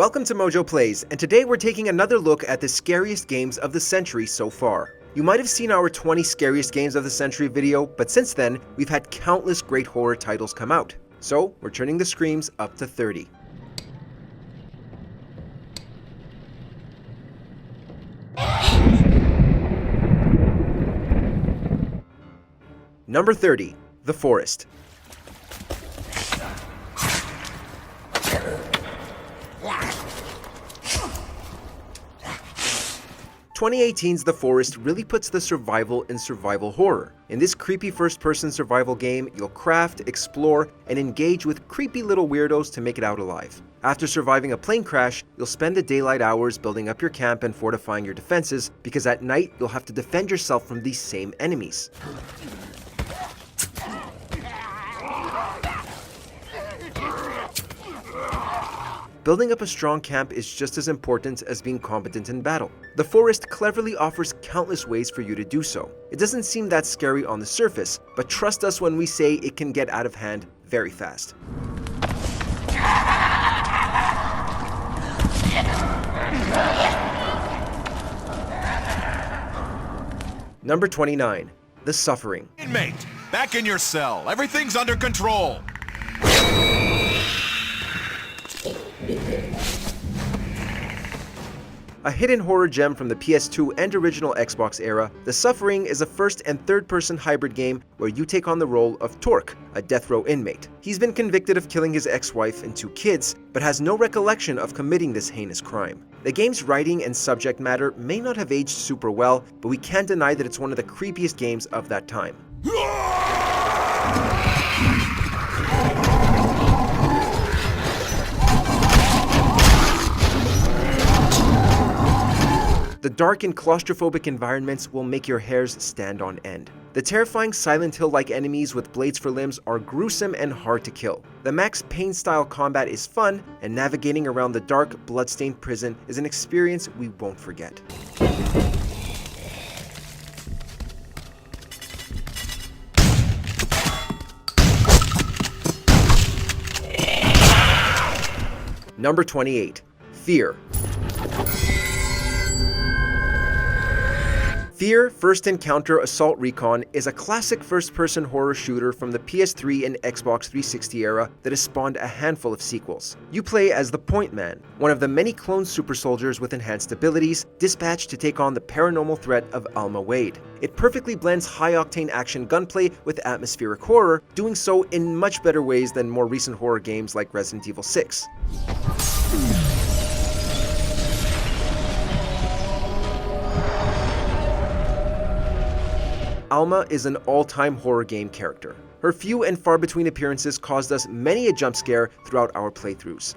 Welcome to Mojo Plays, and today we're taking another look at the scariest games of the century so far. You might have seen our 20 scariest games of the century video, but since then, we've had countless great horror titles come out. So, we're turning the screams up to 30. Number 30. The Forest. 2018's The Forest really puts the survival in survival horror. In this creepy first-person survival game, you'll craft, explore, and engage with creepy little weirdos to make it out alive. After surviving a plane crash, you'll spend the daylight hours building up your camp and fortifying your defenses, because at night you'll have to defend yourself from these same enemies. Building up a strong camp is just as important as being competent in battle. The Forest cleverly offers countless ways for you to do so. It doesn't seem that scary on the surface, but trust us when we say it can get out of hand very fast. Number 29. The Suffering. Inmate, back in your cell. Everything's under control. A hidden horror gem from the PS2 and original Xbox era, The Suffering is a first and third-person hybrid game where you take on the role of Torque, a death row inmate. He's been convicted of killing his ex-wife and 2 kids, but has no recollection of committing this heinous crime. The game's writing and subject matter may not have aged super well, but we can't deny that it's one of the creepiest games of that time. The dark and claustrophobic environments will make your hairs stand on end. The terrifying Silent Hill-like enemies with blades for limbs are gruesome and hard to kill. The Max Payne-style combat is fun, and navigating around the dark, blood-stained prison is an experience we won't forget. Number 28. Fear. Fear First Encounter Assault Recon is a classic first-person horror shooter from the PS3 and Xbox 360 era that has spawned a handful of sequels. You play as the Point Man, one of the many clone super soldiers with enhanced abilities, dispatched to take on the paranormal threat of Alma Wade. It perfectly blends high-octane action gunplay with atmospheric horror, doing so in much better ways than more recent horror games like Resident Evil 6. Alma is an all-time horror game character. Her few and far between appearances caused us many a jump scare throughout our playthroughs.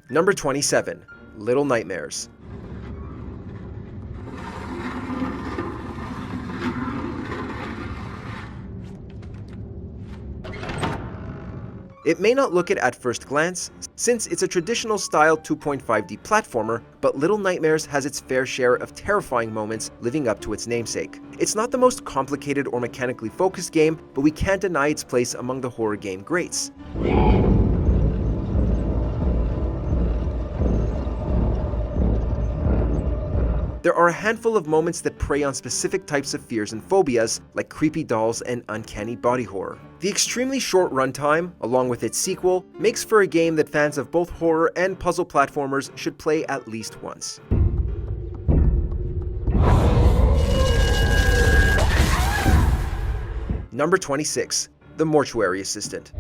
Number 27. Little Nightmares. It may not look it at first glance, since it's a traditional style 2.5D platformer, but Little Nightmares has its fair share of terrifying moments living up to its namesake. It's not the most complicated or mechanically focused game, but we can't deny its place among the horror game greats. There are a handful of moments that prey on specific types of fears and phobias, like creepy dolls and uncanny body horror. The extremely short runtime, along with its sequel, makes for a game that fans of both horror and puzzle platformers should play at least once. Number 26. The Mortuary Assistant.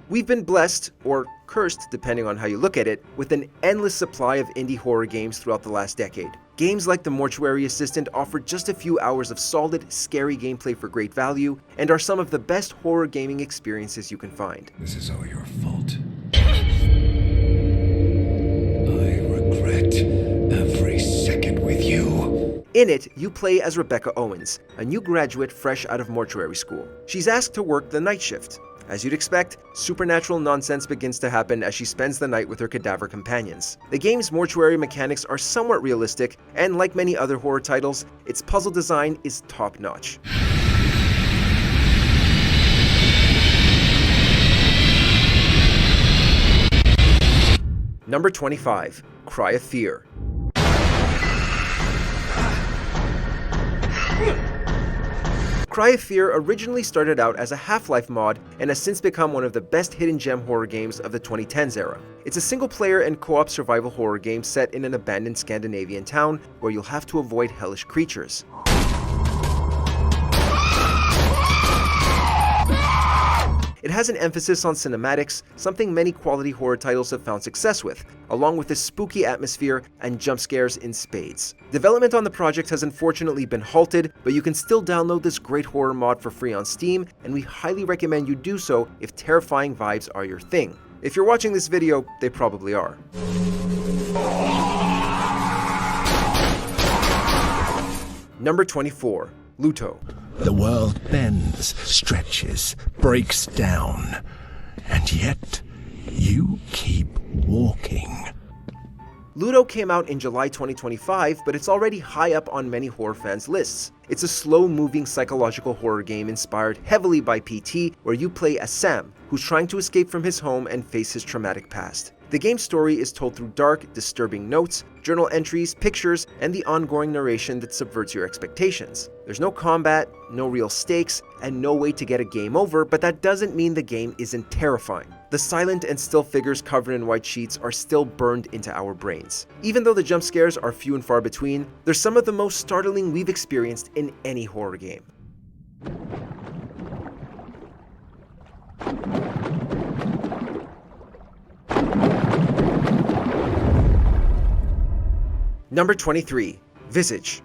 We've been blessed, or cursed depending on how you look at it, with an endless supply of indie horror games throughout the last decade. Games like The Mortuary Assistant offer just a few hours of solid, scary gameplay for great value, and are some of the best horror gaming experiences you can find. This is all your fault. I regret every second with you. In it, you play as Rebecca Owens, a new graduate fresh out of mortuary school. She's asked to work the night shift. As you'd expect, supernatural nonsense begins to happen as she spends the night with her cadaver companions. The game's mortuary mechanics are somewhat realistic, and like many other horror titles, its puzzle design is top-notch. Number 25. Cry of Fear. Cry of Fear originally started out as a Half-Life mod and has since become one of the best hidden gem horror games of the 2010s era. It's a single-player and co-op survival horror game set in an abandoned Scandinavian town where you'll have to avoid hellish creatures. It has an emphasis on cinematics, something many quality horror titles have found success with, along with a spooky atmosphere and jump scares in spades. Development on the project has unfortunately been halted, but you can still download this great horror mod for free on Steam, and we highly recommend you do so if terrifying vibes are your thing. If you're watching this video, they probably are. Number 24. Luto. The world bends, stretches, breaks down, and yet you keep walking. Luto came out in July 2025, but it's already high up on many horror fans' lists. It's a slow-moving psychological horror game inspired heavily by PT, where you play as Sam, who's trying to escape from his home and face his traumatic past. The game's story is told through dark, disturbing notes, journal entries, pictures, and the ongoing narration that subverts your expectations. There's no combat, no real stakes, and no way to get a game over, but that doesn't mean the game isn't terrifying. The silent and still figures covered in white sheets are still burned into our brains. Even though the jump scares are few and far between, they're some of the most startling we've experienced in any horror game. Number 23. Visage.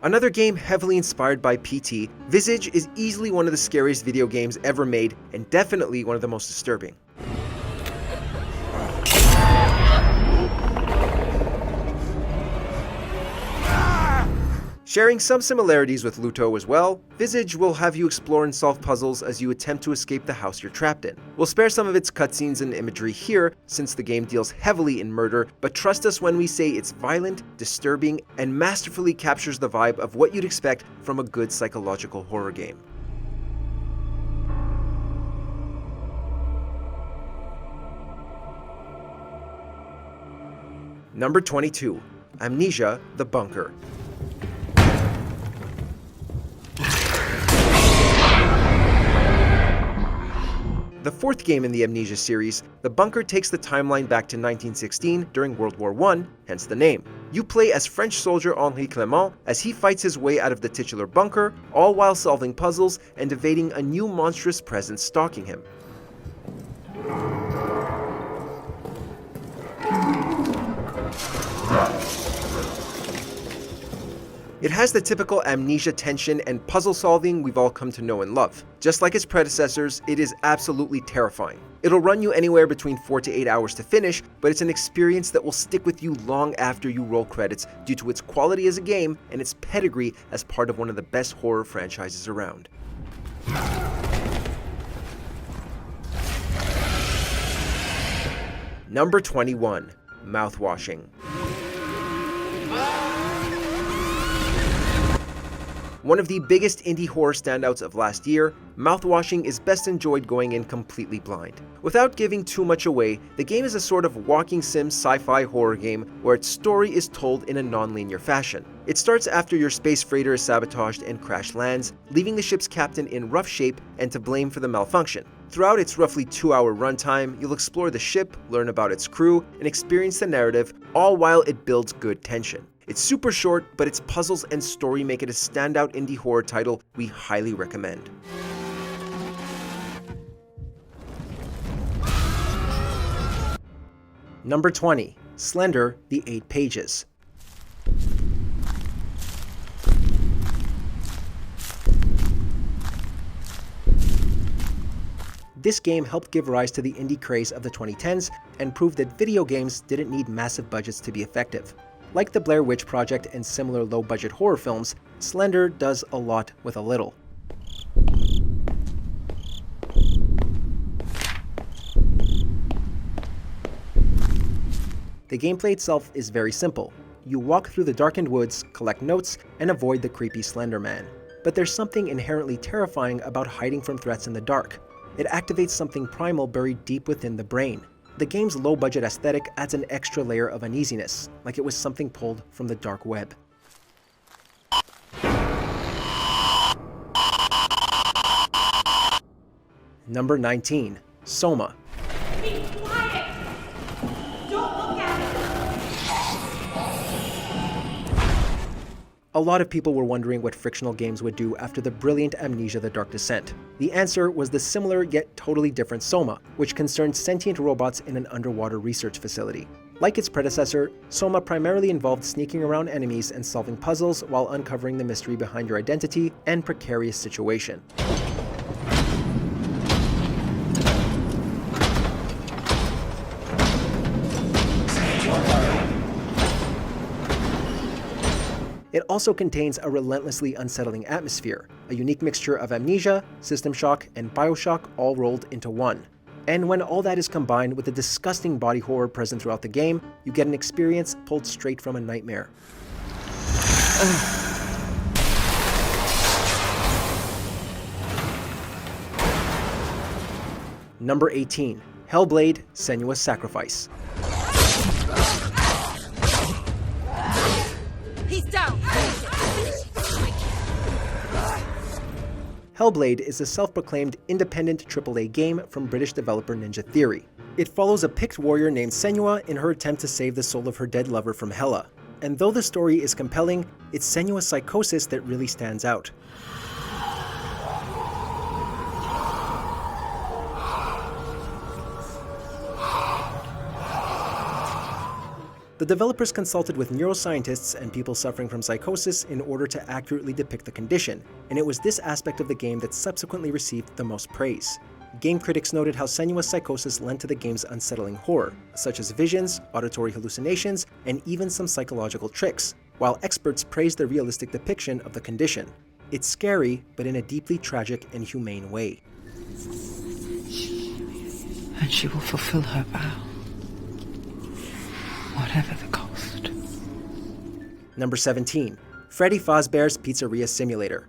Another game heavily inspired by PT, Visage is easily one of the scariest video games ever made and definitely one of the most disturbing. Sharing some similarities with Luto as well, Visage will have you explore and solve puzzles as you attempt to escape the house you're trapped in. We'll spare some of its cutscenes and imagery here, since the game deals heavily in murder, but trust us when we say it's violent, disturbing, and masterfully captures the vibe of what you'd expect from a good psychological horror game. Number 22. Amnesia: The Bunker. The fourth game in the Amnesia series, The Bunker takes the timeline back to 1916 during World War I, hence the name. You play as French soldier Henri Clément as he fights his way out of the titular bunker, all while solving puzzles and evading a new monstrous presence stalking him. It has the typical Amnesia tension and puzzle solving we've all come to know and love. Just like its predecessors, it is absolutely terrifying. It'll run you anywhere between 4 to 8 hours to finish, but it's an experience that will stick with you long after you roll credits due to its quality as a game and its pedigree as part of one of the best horror franchises around. Number 21. Mouthwashing. One of the biggest indie horror standouts of last year, Mouthwashing is best enjoyed going in completely blind. Without giving too much away, the game is a sort of walking sim sci-fi horror game where its story is told in a non-linear fashion. It starts after your space freighter is sabotaged and crash lands, leaving the ship's captain in rough shape and to blame for the malfunction. Throughout its roughly 2-hour runtime, you'll explore the ship, learn about its crew, and experience the narrative, all while it builds good tension. It's super short, but its puzzles and story make it a standout indie horror title we highly recommend. Number 20. Slender: The 8 Pages. This game helped give rise to the indie craze of the 2010s and proved that video games didn't need massive budgets to be effective. Like the Blair Witch Project and similar low-budget horror films, Slender does a lot with a little. The gameplay itself is very simple. You walk through the darkened woods, collect notes, and avoid the creepy Slender Man. But there's something inherently terrifying about hiding from threats in the dark. It activates something primal buried deep within the brain. The game's low-budget aesthetic adds an extra layer of uneasiness, like it was something pulled from the dark web. Number 19. Soma. Be quiet! Don't look at it! A lot of people were wondering what frictional games would do after the brilliant Amnesia: The Dark Descent. The answer was the similar yet totally different Soma, which concerned sentient robots in an underwater research facility. Like its predecessor, Soma primarily involved sneaking around enemies and solving puzzles while uncovering the mystery behind your identity and precarious situation. It also contains a relentlessly unsettling atmosphere, a unique mixture of Amnesia, System Shock, and Bioshock all rolled into one. And when all that is combined with the disgusting body horror present throughout the game, you get an experience pulled straight from a nightmare. Number 18. Hellblade: Senua's Sacrifice. He's down! Hellblade is a self-proclaimed independent AAA game from British developer Ninja Theory. It follows a picked warrior named Senua in her attempt to save the soul of her dead lover from Hela. And though the story is compelling, it's Senua's psychosis that really stands out. The developers consulted with neuroscientists and people suffering from psychosis in order to accurately depict the condition, and it was this aspect of the game that subsequently received the most praise. Game critics noted how Senua's psychosis lent to the game's unsettling horror, such as visions, auditory hallucinations, and even some psychological tricks, while experts praised the realistic depiction of the condition. It's scary, but in a deeply tragic and humane way. And she will fulfill her vow. Whatever the cost. Number 17. Freddy Fazbear's Pizzeria Simulator.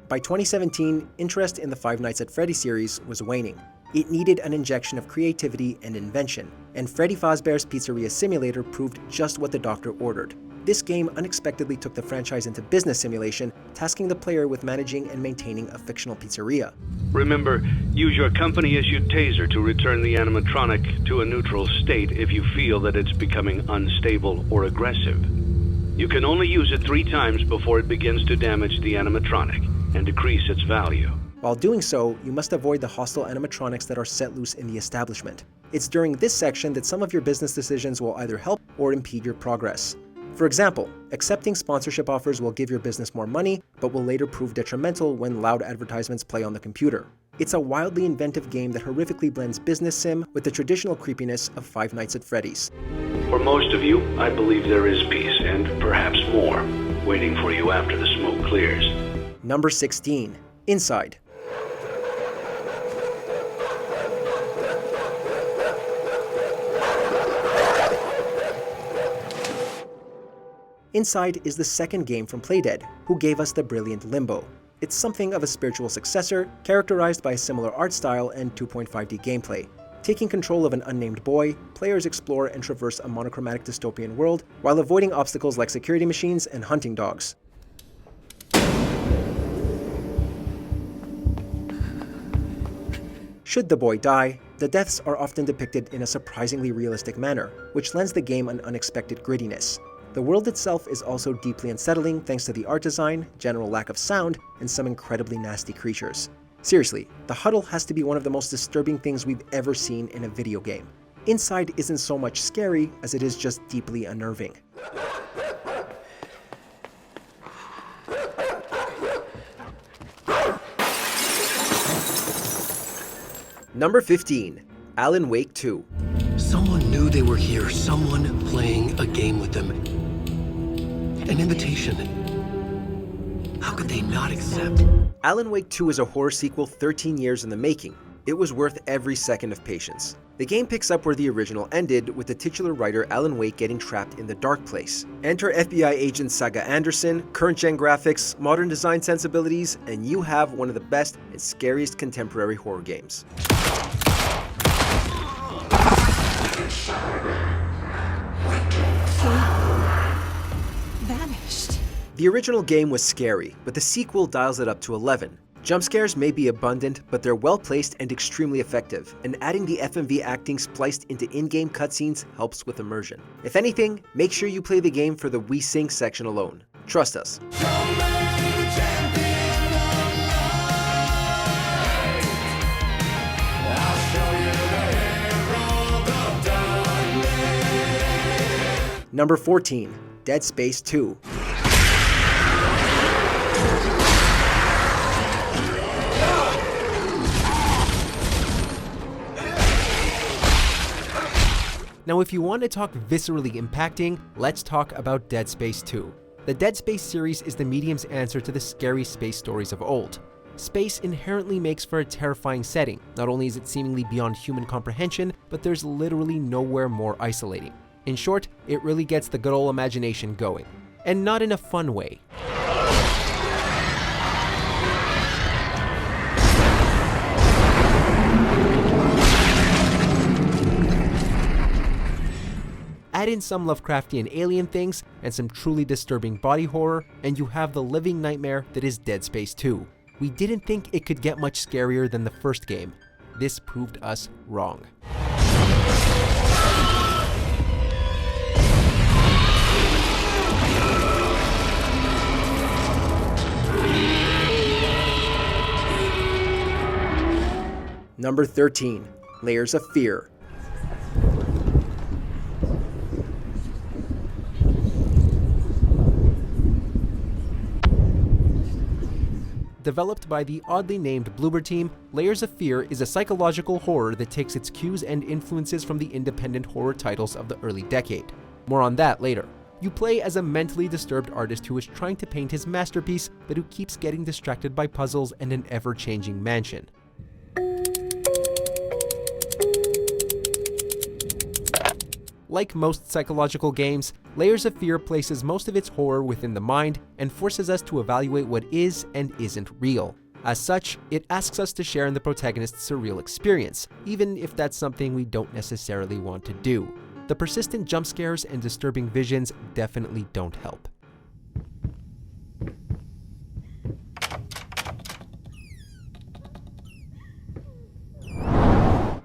By 2017, interest in the Five Nights at Freddy series was waning. It needed an injection of creativity and invention, and Freddy Fazbear's Pizzeria Simulator proved just what the doctor ordered. This game unexpectedly took the franchise into business simulation, tasking the player with managing and maintaining a fictional pizzeria. Remember, use your company-issued taser to return the animatronic to a neutral state if you feel that it's becoming unstable or aggressive. You can only use it 3 times before it begins to damage the animatronic and decrease its value. While doing so, you must avoid the hostile animatronics that are set loose in the establishment. It's during this section that some of your business decisions will either help or impede your progress. For example, accepting sponsorship offers will give your business more money, but will later prove detrimental when loud advertisements play on the computer. It's a wildly inventive game that horrifically blends business sim with the traditional creepiness of Five Nights at Freddy's. For most of you, I believe there is peace, and perhaps more, waiting for you after the smoke clears. Number 16. Inside. Inside is the second game from Playdead, who gave us the brilliant Limbo. It's something of a spiritual successor, characterized by a similar art style and 2.5D gameplay. Taking control of an unnamed boy, players explore and traverse a monochromatic dystopian world while avoiding obstacles like security machines and hunting dogs. Should the boy die, the deaths are often depicted in a surprisingly realistic manner, which lends the game an unexpected grittiness. The world itself is also deeply unsettling thanks to the art design, general lack of sound, and some incredibly nasty creatures. Seriously, the huddle has to be one of the most disturbing things we've ever seen in a video game. Inside isn't so much scary as it is just deeply unnerving. Number 15. Alan Wake 2. Someone knew they were here, someone playing a game with them. An invitation. How could they not accept? Alan Wake 2 is a horror sequel 13 years in the making. It was worth every second of patience. The game picks up where the original ended, with the titular writer Alan Wake getting trapped in the dark place. Enter FBI agent Saga Anderson, current-gen graphics, modern design sensibilities, and you have one of the best and scariest contemporary horror games. Vanished. The original game was scary, but the sequel dials it up to 11. Jump scares may be abundant, but they're well placed and extremely effective, and adding the FMV acting spliced into in-game cutscenes helps with immersion. If anything, make sure you play the game for the We Sing section alone. Trust us. Number 14. Dead Space 2. Now, if you want to talk viscerally impacting, let's talk about Dead Space 2. The Dead Space series is the medium's answer to the scary space stories of old. Space inherently makes for a terrifying setting. Not only is it seemingly beyond human comprehension, but there's literally nowhere more isolating. In short, it really gets the good old imagination going. And not in a fun way. Add in some Lovecraftian alien things and some truly disturbing body horror, and you have the living nightmare that is Dead Space 2. We didn't think it could get much scarier than the first game. This proved us wrong. Number 13. Layers of Fear. Developed by the oddly named Bloober team, Layers of Fear is a psychological horror that takes its cues and influences from the independent horror titles of the early decade. More on that later. You play as a mentally disturbed artist who is trying to paint his masterpiece, but who keeps getting distracted by puzzles and an ever-changing mansion. Like most psychological games, Layers of Fear places most of its horror within the mind and forces us to evaluate what is and isn't real. As such, it asks us to share in the protagonist's surreal experience, even if that's something we don't necessarily want to do. The persistent jump scares and disturbing visions definitely don't help.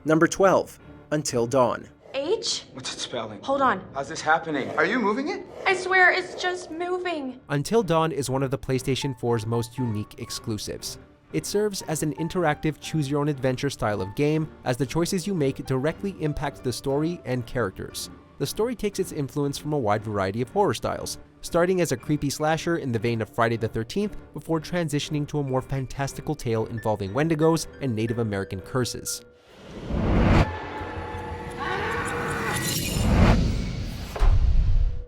Number 12. Until Dawn. H? What's it spelling? Hold on. How's this happening? Are you moving it? I swear it's just moving. Until Dawn is one of the PlayStation 4's most unique exclusives. It serves as an interactive choose-your-own-adventure style of game, as the choices you make directly impact the story and characters. The story takes its influence from a wide variety of horror styles, starting as a creepy slasher in the vein of Friday the 13th before transitioning to a more fantastical tale involving Wendigos and Native American curses.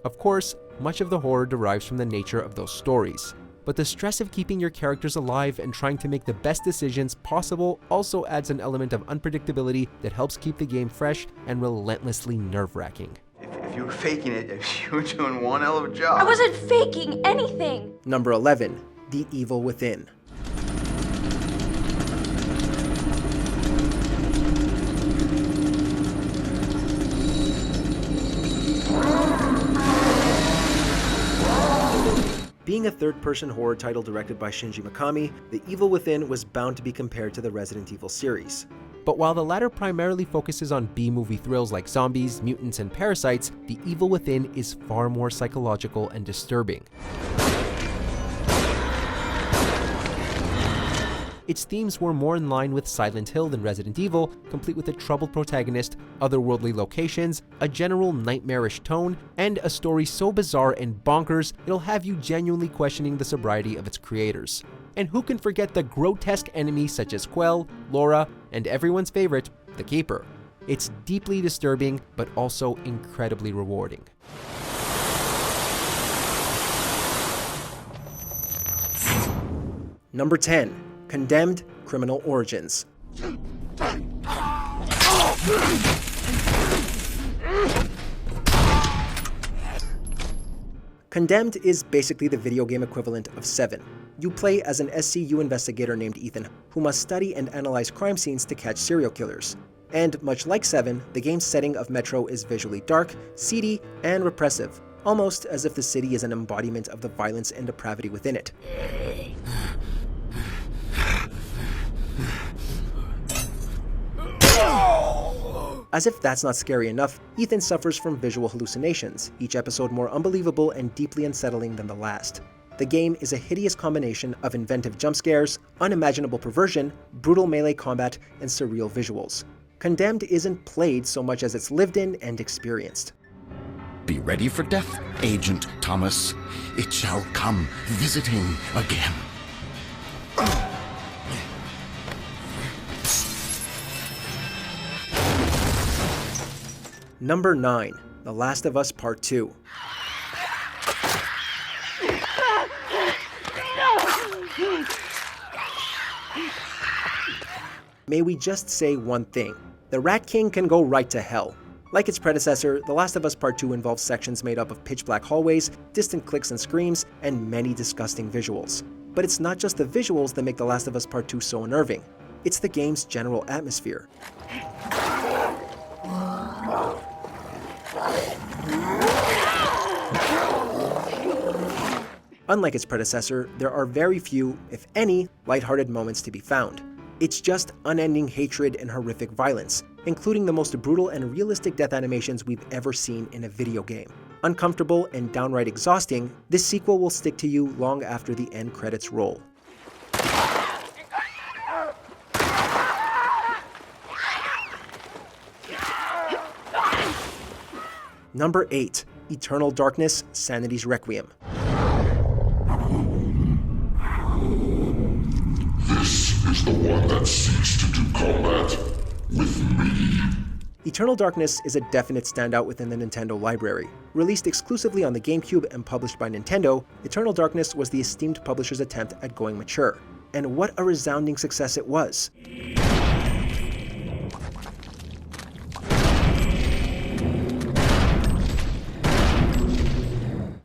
Of course, much of the horror derives from the nature of those stories, but the stress of keeping your characters alive and trying to make the best decisions possible also adds an element of unpredictability that helps keep the game fresh and relentlessly nerve-wracking. If you were faking it, you were doing one hell of a job. I wasn't faking anything. Number 11. The Evil Within. Being a third-person horror title directed by Shinji Mikami, The Evil Within was bound to be compared to the Resident Evil series. But while the latter primarily focuses on B-movie thrills like zombies, mutants, and parasites, The Evil Within is far more psychological and disturbing. Its themes were more in line with Silent Hill than Resident Evil, complete with a troubled protagonist, otherworldly locations, a general nightmarish tone, and a story so bizarre and bonkers it'll have you genuinely questioning the sobriety of its creators. And who can forget the grotesque enemies such as Quell, Laura, and everyone's favorite, the Keeper. It's deeply disturbing, but also incredibly rewarding. Number 10. Condemned: Criminal Origins. Condemned is basically the video game equivalent of Seven. You play as an SCU investigator named Ethan, who must study and analyze crime scenes to catch serial killers. And much like Seven, the game's setting of Metro is visually dark, seedy, and repressive, almost as if the city is an embodiment of the violence and depravity within it. As if that's not scary enough, Ethan suffers from visual hallucinations, each episode more unbelievable and deeply unsettling than the last. The game is a hideous combination of inventive jump scares, unimaginable perversion, brutal melee combat, and surreal visuals. Condemned isn't played so much as it's lived in and experienced. Be ready for death, Agent Thomas. It shall come visiting again. Number 9. The Last of Us Part 2. May we just say one thing. The Rat King can go right to hell. Like its predecessor, The Last of Us Part 2 involves sections made up of pitch-black hallways, distant clicks and screams, and many disgusting visuals. But it's not just the visuals that make The Last of Us Part 2 so unnerving. It's the game's general atmosphere. Unlike its predecessor, there are very few, if any, lighthearted moments to be found. It's just unending hatred and horrific violence, including the most brutal and realistic death animations we've ever seen in a video game. Uncomfortable and downright exhausting, this sequel will stick to you long after the end credits roll. Number 8. Eternal Darkness: Sanity's Requiem. This is the one that seeks to do combat with me. Eternal Darkness is a definite standout within the Nintendo library. Released exclusively on the GameCube and published by Nintendo, Eternal Darkness was the esteemed publisher's attempt at going mature. And what a resounding success it was.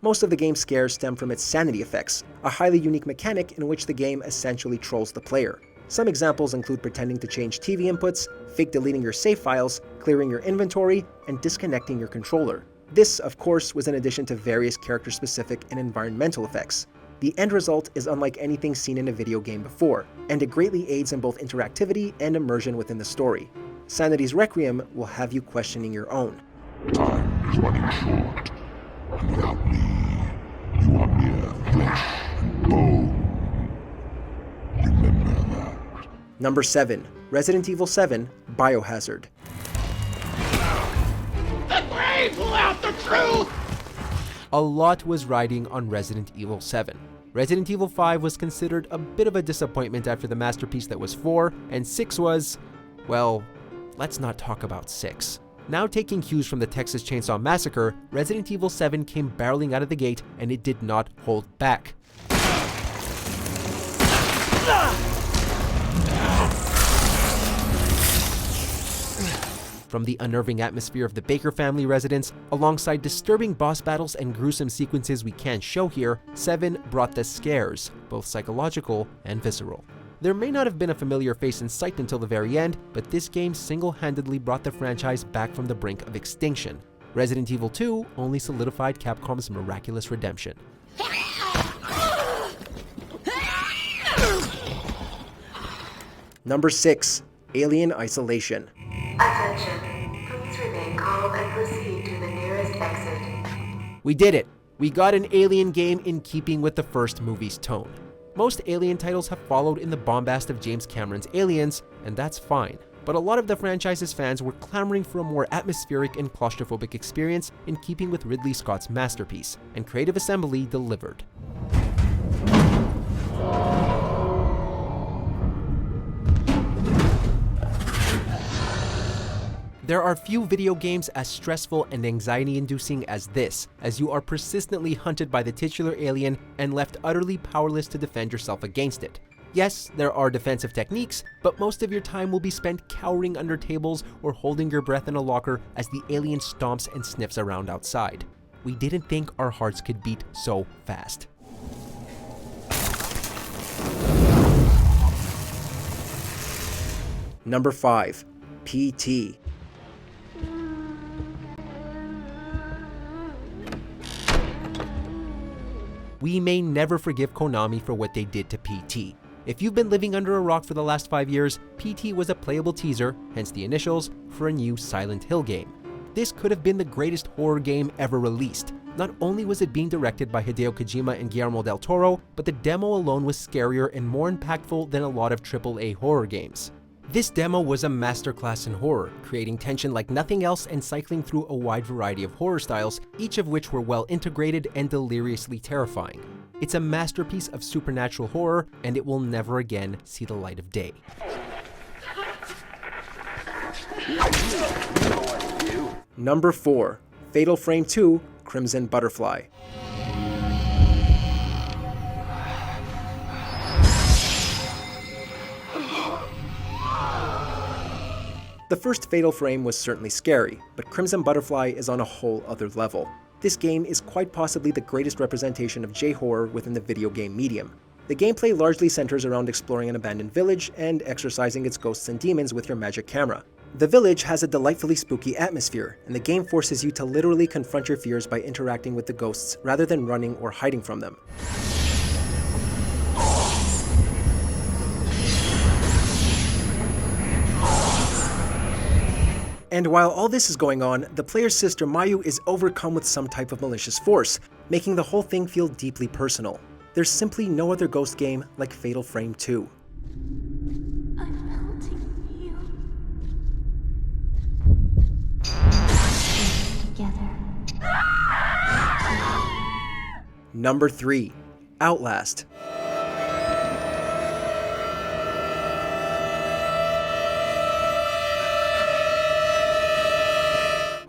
Most of the game's scares stem from its sanity effects, a highly unique mechanic in which the game essentially trolls the player. Some examples include pretending to change TV inputs, fake deleting your save files, clearing your inventory, and disconnecting your controller. This, of course, was in addition to various character-specific and environmental effects. The end result is unlike anything seen in a video game before, and it greatly aids in both interactivity and immersion within the story. Sanity's Requiem will have you questioning your own. Time is running short, and without me, you are mere flesh and bone. Remember that. Number 7. Resident Evil 7: Biohazard. The grave will out the truth! A lot was riding on Resident Evil 7. Resident Evil 5 was considered a bit of a disappointment after the masterpiece that was 4, and 6 was, well, let's not talk about 6. Now taking cues from the Texas Chainsaw Massacre, Resident Evil 7 came barreling out of the gate, and it did not hold back. From the unnerving atmosphere of the Baker family residence, alongside disturbing boss battles and gruesome sequences we can't show here, 7 brought the scares, both psychological and visceral. There may not have been a familiar face in sight until the very end, but this game single-handedly brought the franchise back from the brink of extinction. Resident Evil 2 only solidified Capcom's miraculous redemption. Number 6. Alien Isolation. Attention. Please remain calm and proceed to the nearest exit. We did it! We got an Alien game in keeping with the first movie's tone. Most Alien titles have followed in the bombast of James Cameron's Aliens, and that's fine. But a lot of the franchise's fans were clamoring for a more atmospheric and claustrophobic experience in keeping with Ridley Scott's masterpiece, and Creative Assembly delivered. There are few video games as stressful and anxiety-inducing as this, as you are persistently hunted by the titular alien and left utterly powerless to defend yourself against it. Yes, there are defensive techniques, but most of your time will be spent cowering under tables or holding your breath in a locker as the alien stomps and sniffs around outside. We didn't think our hearts could beat so fast. Number 5. PT. We may never forgive Konami for what they did to PT. If you've been living under a rock for the last 5 years, PT was a playable teaser, hence the initials, for a new Silent Hill game. This could have been the greatest horror game ever released. Not only was it being directed by Hideo Kojima and Guillermo del Toro, but the demo alone was scarier and more impactful than a lot of AAA horror games. This demo was a masterclass in horror, creating tension like nothing else and cycling through a wide variety of horror styles, each of which were well integrated and deliriously terrifying. It's a masterpiece of supernatural horror, and it will never again see the light of day. Number 4. Fatal Frame 2: Crimson Butterfly. The first Fatal Frame was certainly scary, but Crimson Butterfly is on a whole other level. This game is quite possibly the greatest representation of J-horror within the video game medium. The gameplay largely centers around exploring an abandoned village and exorcising its ghosts and demons with your magic camera. The village has a delightfully spooky atmosphere, and the game forces you to literally confront your fears by interacting with the ghosts rather than running or hiding from them. And while all this is going on, the player's sister Mayu is overcome with some type of malicious force, making the whole thing feel deeply personal. There's simply no other ghost game like Fatal Frame 2. I'm melting you. Together. Number 3. Outlast.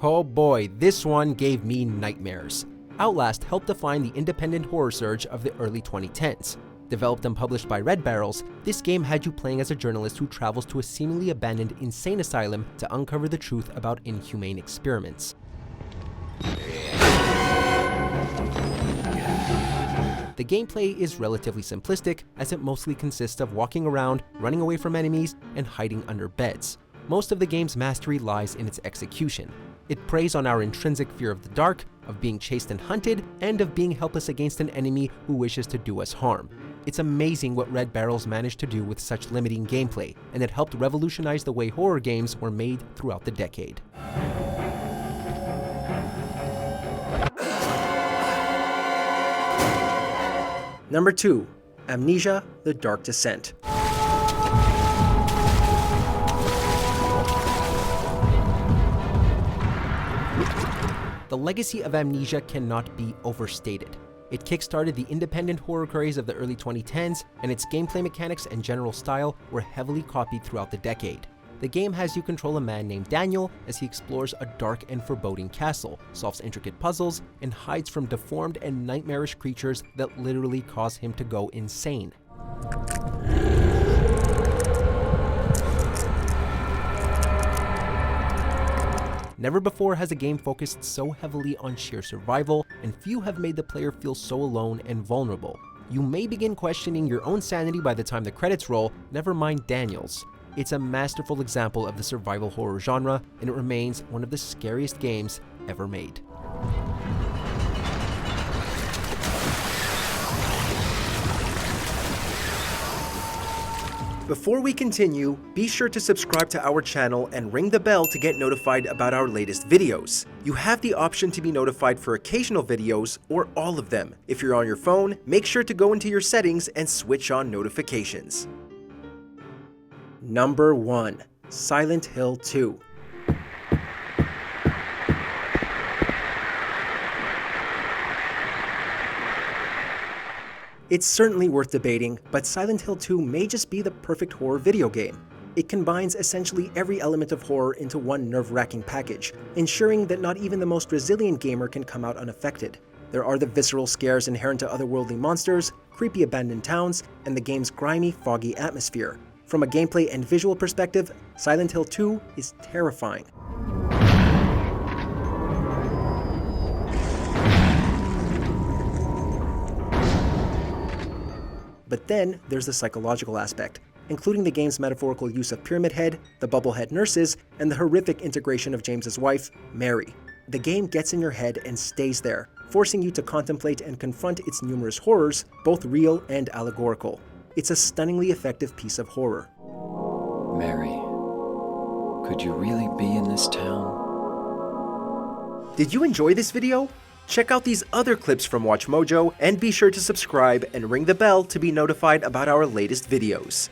Oh boy, this one gave me nightmares. Outlast helped define the independent horror surge of the early 2010s. Developed and published by Red Barrels, this game had you playing as a journalist who travels to a seemingly abandoned insane asylum to uncover the truth about inhumane experiments. The gameplay is relatively simplistic, as it mostly consists of walking around, running away from enemies, and hiding under beds. Most of the game's mastery lies in its execution. It preys on our intrinsic fear of the dark, of being chased and hunted, and of being helpless against an enemy who wishes to do us harm. It's amazing what Red Barrels managed to do with such limiting gameplay, and it helped revolutionize the way horror games were made throughout the decade. Number 2. Amnesia: The Dark Descent. The legacy of Amnesia cannot be overstated. It kickstarted the independent horror craze of the early 2010s, and its gameplay mechanics and general style were heavily copied throughout the decade. The game has you control a man named Daniel as he explores a dark and foreboding castle, solves intricate puzzles, and hides from deformed and nightmarish creatures that literally cause him to go insane. Never before has a game focused so heavily on sheer survival, and few have made the player feel so alone and vulnerable. You may begin questioning your own sanity by the time the credits roll, never mind Daniel's. It's a masterful example of the survival horror genre, and it remains one of the scariest games ever made. Before we continue, be sure to subscribe to our channel and ring the bell to get notified about our latest videos. You have the option to be notified for occasional videos or all of them. If you're on your phone, make sure to go into your settings and switch on notifications. Number 1. Silent Hill 2. It's certainly worth debating, but Silent Hill 2 may just be the perfect horror video game. It combines essentially every element of horror into one nerve-wracking package, ensuring that not even the most resilient gamer can come out unaffected. There are the visceral scares inherent to otherworldly monsters, creepy abandoned towns, and the game's grimy, foggy atmosphere. From a gameplay and visual perspective, Silent Hill 2 is terrifying. But then there's the psychological aspect, including the game's metaphorical use of Pyramid Head, the Bubblehead nurses, and the horrific integration of James's wife, Mary. The game gets in your head and stays there, forcing you to contemplate and confront its numerous horrors, both real and allegorical. It's a stunningly effective piece of horror. Mary, could you really be in this town? Did you enjoy this video? Check out these other clips from WatchMojo and be sure to subscribe and ring the bell to be notified about our latest videos.